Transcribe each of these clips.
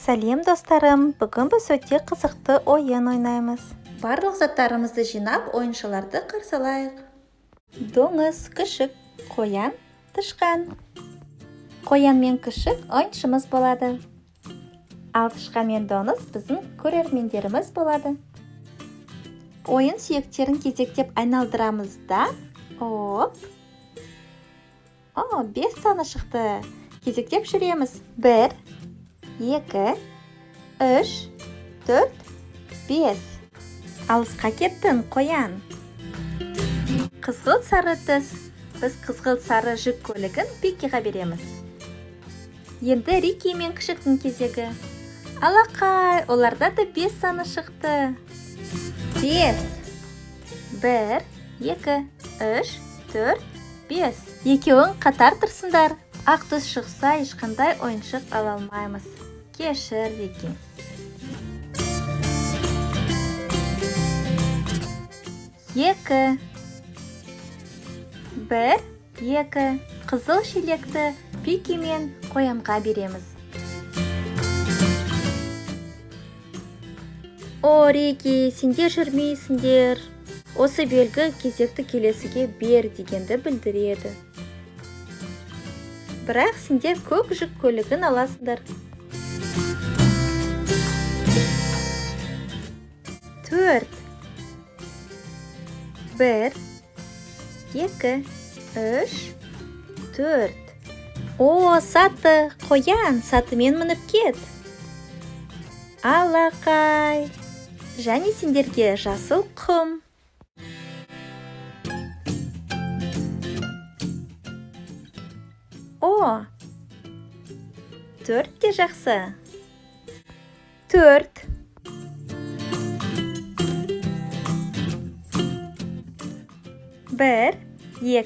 Сәлем достарым, бүгін біз өте қызықты ойын ойнаймыз. Барлық заттарымызды жинап, ойыншыларды қарсы алайық. Доңыз, күшік, қоян, тышқан. Қоян мен күшік ойыншымыз болады. Ал тышқан мен доңыз біздің көрермендеріміз болады. Ойын сүйектерін кезектеп айналдырамыз да. Оп. 5 саны шықты. Кезектеп жүреміз. 1, 2, 3, 4, 5. Алысқа кеттің, қоян. Қызғылт сары түс. Біз қызғылт сары жүк көлігін Пиккиға береміз. Енді Рики мен күшіктің кезегі. Алақай, оларда да 5 саны шықты. 5. 1, 2, 3, 4, 5. Екеуің қатар тұрсыңдар. Ақ түс шықса, ешқандай ойыншық ала алмаймыз. Кешір, Рики. 2. 1, 2. Қызыл шелекті Пикки мен қоянға береміз. О, Рики, сендер жүрмейсіңдер. Осы белгі кезекті келесіге бер дегенді білдіреді. Бірақ сендер көк жүк көлігін аласыңдар. 4. 1, 2, 3, 4. О, саты, қоян, сатымен мініп кет. Алақай. Және сендерге жасыл құм. О, 4 те жақсы. 4. 1, 2,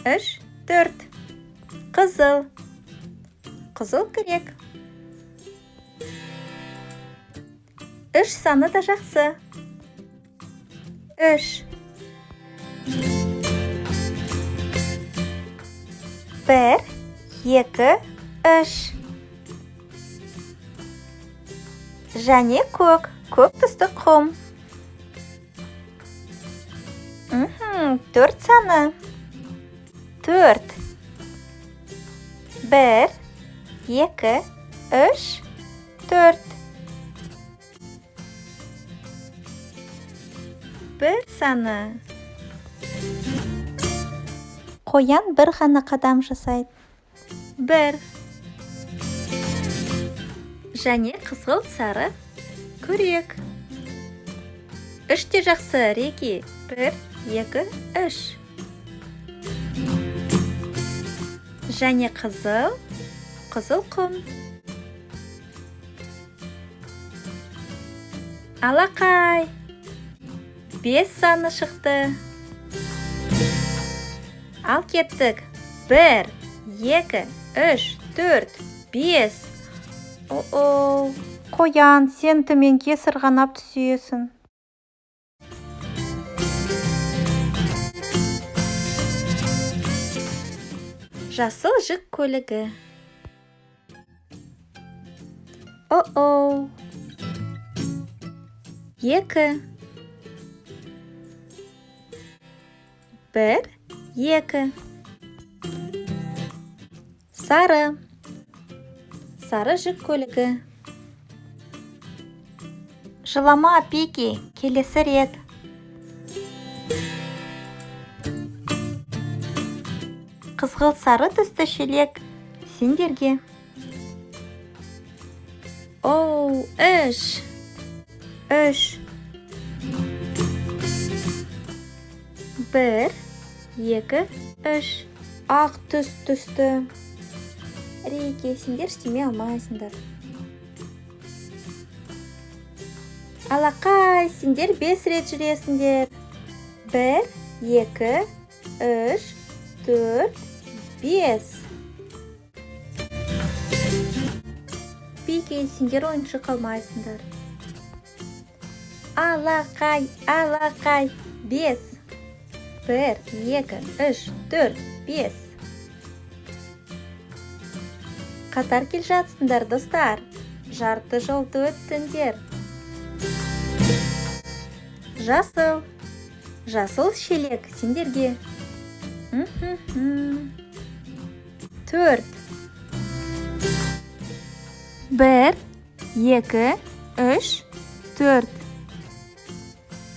3, 4. Қызыл. Қызыл керек. 3 саны да жақсы. 3. 1, 2, 3. Және көк түсті құм. 4 саны. 4. 1, 2, 3, 4. 1 саны. Қоян бір ғана қадам жасайды. 1. Және қызғылт сары күрек. 3 те жақсы, Рики. 1, 2, 3. Және қызыл құм. Алақай. 5 саны шықты. Ал кеттік. 1, 2, 3, 4, 5. О-о, қоян, сен төменге сырғанап түсесің. Жасыл жүк көлігі. О-о. 2. 1, 2. Сары жүк көлігі. Жылама, Пикки, келесі рет. Қызғылт сары түсті шелек сендерге. О, 3. 3. 1, 2, 3. Ақ түсті. Рики, сендер істеме алмайсыңдар. Алақай, сендер 5 рет жүресіңдер. 1, 2, 3, 4, 5. Пикки, сендер ойыншы қалмайсыңдар. Алақай, 5. 1, 2, 3, 4, 5. Қатар кел жатсыңдар, достар. жарты жолды өттіңдер. Жасыл. Жасыл шелек сендерге. 4. 1, 2, 3, 4.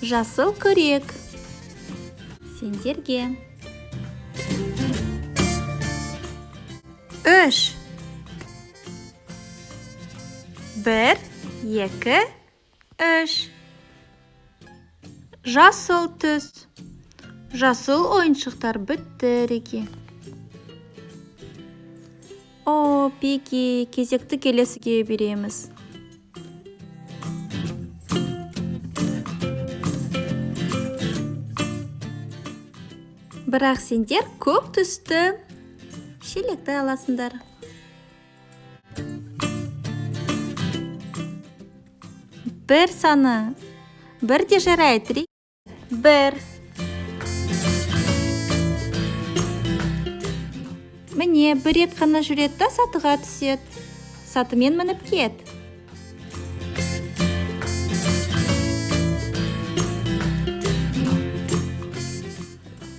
Жасыл күрек сендерге. 3. 1, 2, 3. Жасыл түс. Жасыл ойыншықтар бітті, Реки. О, Пики, кезекті келесіге береміз. Бірақ сендер көк түсті шелекті аласыңдар. Бір саны. Бір де жарайды. 1. Міне, бір рет қана жүреді да сатыға түседі. Сатымен мініп кет.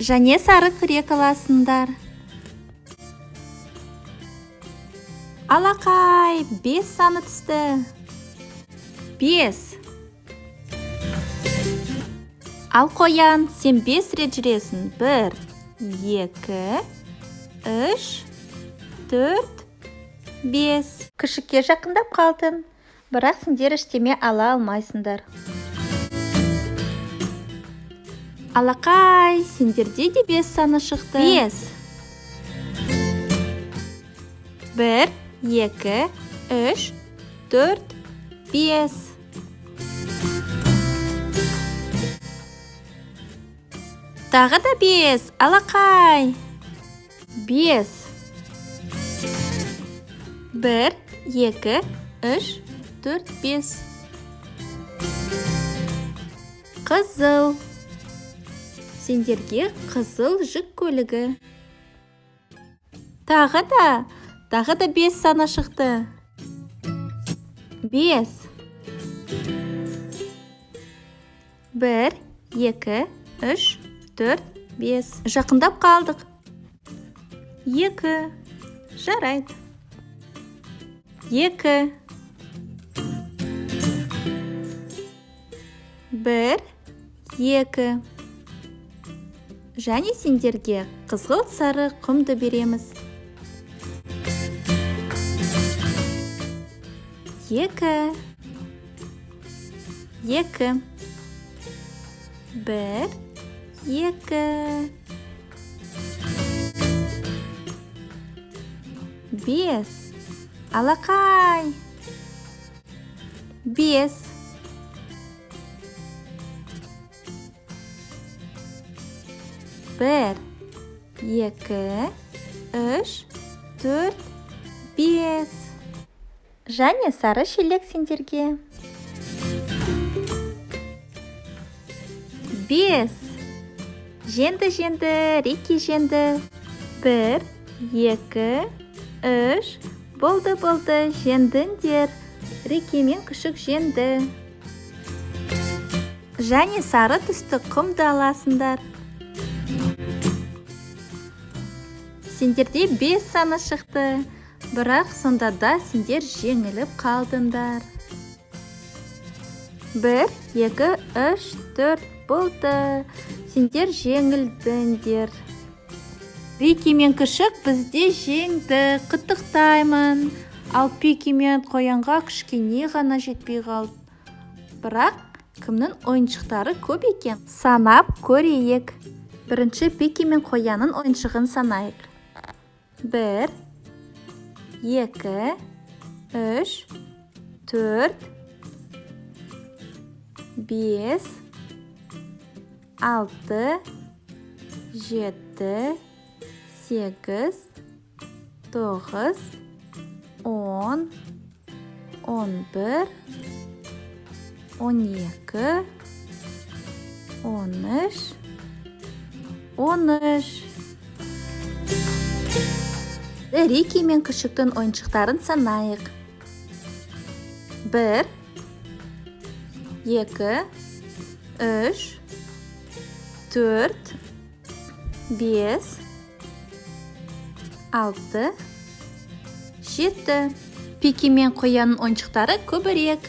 Және сары күрек аласыңдар. Алақай, 5 саны түсті. 5. Ал қоян, сен 5 рет жүресің. 1, 2, 3, 4, 5. Күшікке жақындап қалдың. Бірақ сендер ештеме ала алмайсыңдар. Алақай, сендерде де 5 саны шықты. 5. 1, 2, 3, 4, 5. Тағы да 5. Алақай. 5. 1, 2, 3, 4, 5. Қызыл. Сендерге қызыл жүк көлігі. Тағы да 5 саны шықты. 5. 1, 2, 3, 4, 5. Жақындап қалдық. 2. Жарайды. 2. 1, 2. Және сендерге қызғылт сары құмды береміз. 2. 2. 1, 2. 5. Алақай. 5. 1, 2, 3, 4, 5. Және сары шелек сендерге. 5. Женді, Реки женді. 1, 2, 3. Болды, жендіңдер. Реки мен күшік женді. Және сары түсті құмды аласыңдар. Сендерде 5 саны шықты. Бірақ сонда да сендер жеңіліп қалдыңдар. 1, 2, 3, 4 болды. Сендер жеңілдіңдер. Реки мен күшік бізде жеңді. Құттықтаймын. Ал Пики мен қоянға кішкене ғана жетпей қалды. Бірақ кімнің ойыншықтары көп екен? Санап көрейік. Бірінші Пики мен қоянның ойыншығын санайық. 1, 2, 3, 4, 5, 6, 7, 8, 9, 10, 11, 12, 13, 13. Реки мен күшіктің ойыншықтарын санайық. 1, 2, 3, 4, 5, 6, 7. Пики мен қоянның ойыншықтары көбірек.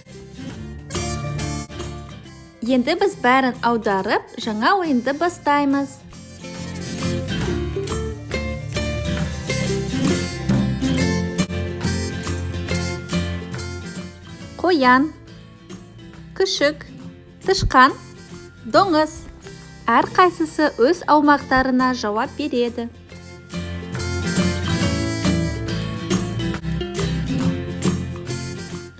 Енді біз бәрін аударып, жаңа ойынды бастаймыз. Қоян, күшік, тышқан, доңыз. Әрқайсысы өз аумақтарына жауап береді.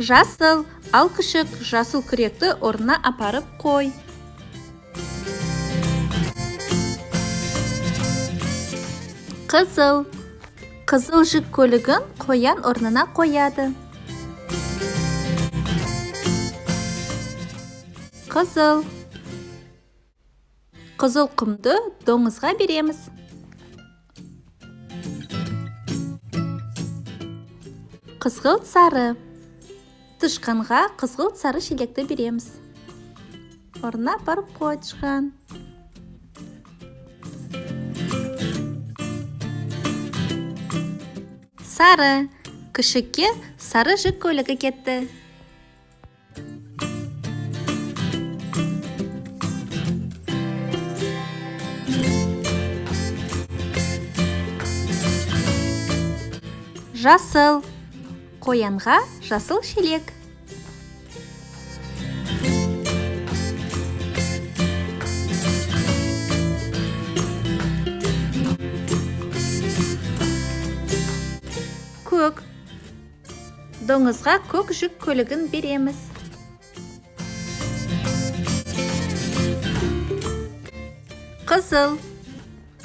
Жасыл, ал күшік жасыл күректі орнына апарып қой. Қызыл, қызыл жүк көлігін қоян орнына қояды. Қызыл, қызыл құмды доңызға береміз. Қызғылт сары, тышқанға қызғылт сары шелекті береміз. Орнына апарып қой тышқан. Сары, күшікке сары жүк көлігі кетті. Жасыл, қоянға жасыл шелек. Көк, доңызға көк жүк көлігін береміз. Қызыл,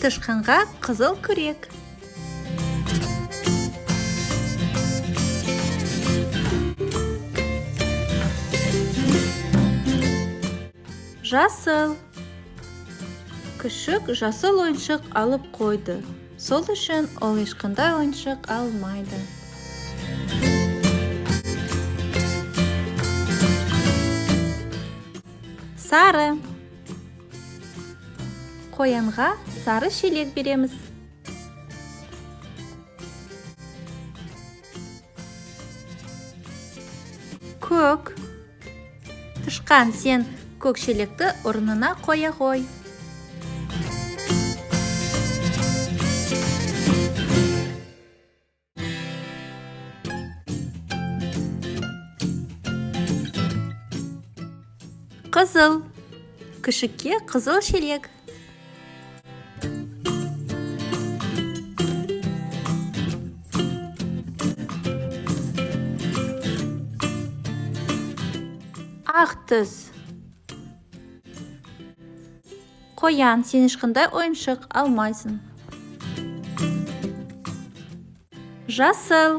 тышқанға қызыл күрек. Жасыл, күшік жасыл ойыншық алып қойды. Сол үшін ол ешқандай ойыншық алмайды. Сары, қоянға сары шелек береміз. Көк, тышқан, сен көк шелекті орнына қоя қой. Қызыл, күшікке қызыл шелек. Ақ түс. Қоян, сен ешқандай ойыншық алмайсың. Жасыл,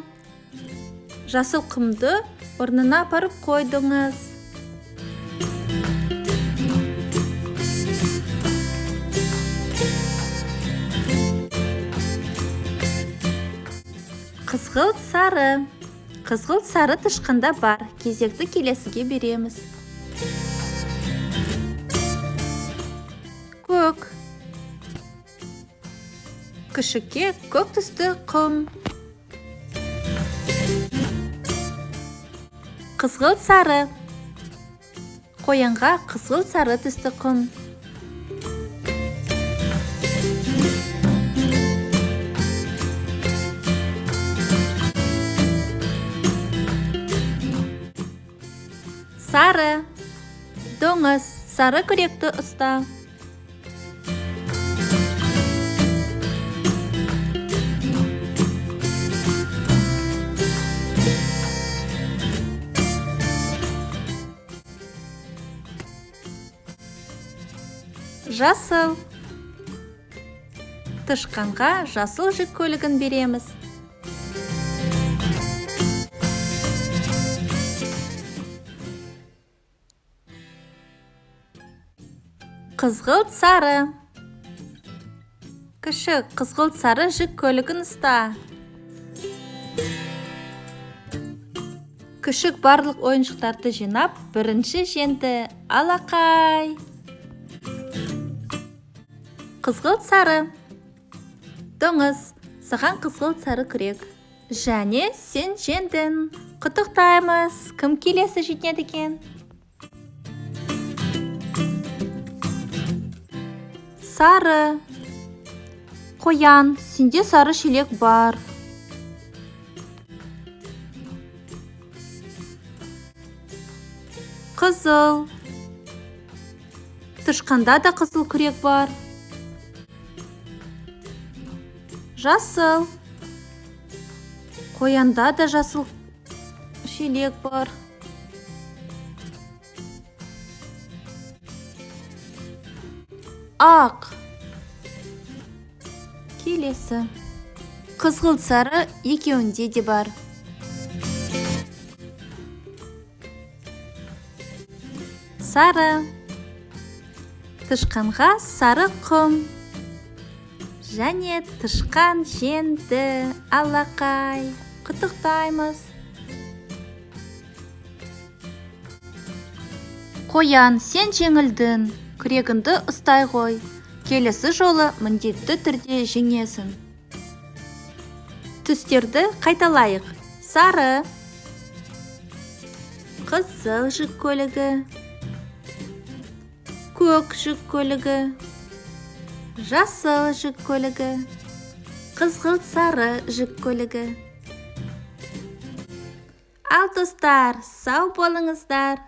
жасыл құмды орнына апарып қойдыңыз. Қызғылт сары. Қызғылт сары тышқанда бар. Кезекті келесіге береміз. Көк. Күшікке көк түсті құм. Қызғылт сары. Қоянға қызғылт сары түсті құм. Сары, доңыз, сары күректі ұста. Жасыл, тышқанға жасыл жүк көлігін береміз. Қызғылт сары. Күшік, қызғылт сары жүк көлігін ұста. Күшік барлық ойыншықтарды жинап, бірінші жеңді. Алақай. Қызғылт сары. Доңыз, саған қызғылт сары керек. Және сен жеңдің. Құттықтаймыз. Кім келесі жеңеді екен? Сары. Қоян, сенде сары шелек бар. Қызыл. Тышқанда да қызыл күрек бар. Жасыл. Қоянда да жасыл шелек бар. Ақ. Келесі. Қызғылт сары екеуінде де бар. Сары. Тышқанға сары құм. Және тышқан жеңді. Алақай. Құттықтаймыз. Қоян, сен жеңілдің. Күрегіңді ұстай ғой. Келесі жолы міндетті түрде жеңесің. Түстерді қайталайық. Сары. Қызыл жүк көлігі. Көк жүк көлігі. Жасыл жүк көлігі. Қызғылт сары жүк көлігі. Ал достар, сау болыңыздар.